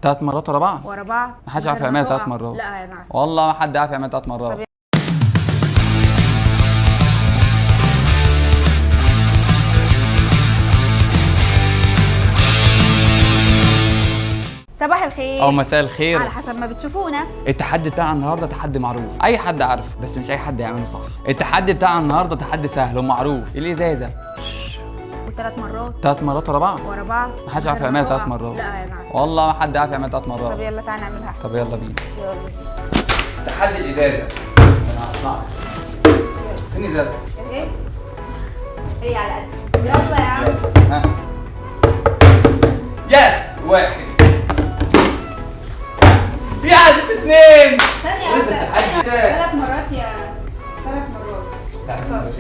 3 مرات ورا بعض. ورا بعض ما حدش عارف يعملها 3 مرات. لا انا عارف والله ما حد عارف يعملها 3 مرات. صباح الخير او مساء الخير على حسب ما بتشوفونا. التحدي بتاع النهارده تحدي معروف، اي حد عارف بس مش اي حد يعمله صح. التحدي بتاع النهارده تحدي سهل ومعروف، الازازه وثلاث مرات 3 مرات ورا بعض. ورا بعض ما حدش عارف يعملها 3 مرات. لا انا عارف والله ما حد عارف يعملها 3 مرات. طب يلا تعالى نعملها. طب يلا بينا. يلا تحدي الازازه. انا هطلع. فين ازازتك؟ اهي هي على قد. يلا يا عم. ها يس واحد يس اثنين. ثانية لسه واحدة. التحدي ثلاث مرات يا 3 مرات. لا مش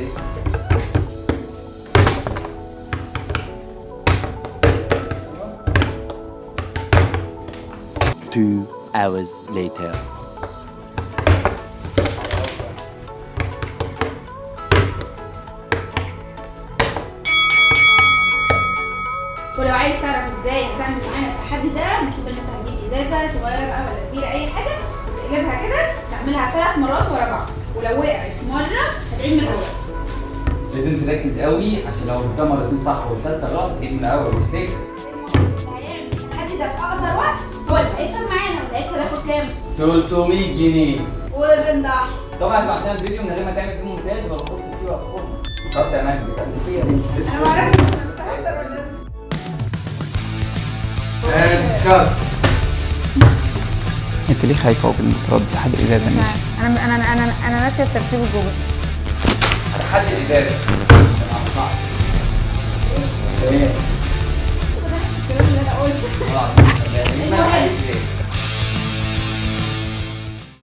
2 hours later. ولو عايز تعرف ازاي هتعمل معانا التحدي ده، المفروض ان انت هتجيب ازازه صغيره بقى ولا كبيره اي حاجه، وتقلبها كده تعملها 3 مرات ورا بعض، ولو وقعت مره هتعيد من الاول. لازم تركز قوي عشان لو جبتها مرتين صح والثالثه غلط تعيد من الاول وتكسب. اللي هيعمل التحدي ده في اقصر وقت هو اللي هيكسب معانا، واللي هيكسب ياخد كام؟ 300 جنيه. وبنضحي. طبعا بعد لنا الفيديو من غير ما تعمل فيه مونتاج ولا تبص فيه ولا تخرج. طب تمام بتعمل فيها ايه؟ انا ما اعرفش انا بتهزر ولا انت ليه خايفه وبترد تحدي الازازه ماشي؟ انا ناسيه الترتيب الجغرافي. تحدي الازازه. ايه؟ الكلام اللي انا قلته. طلعت.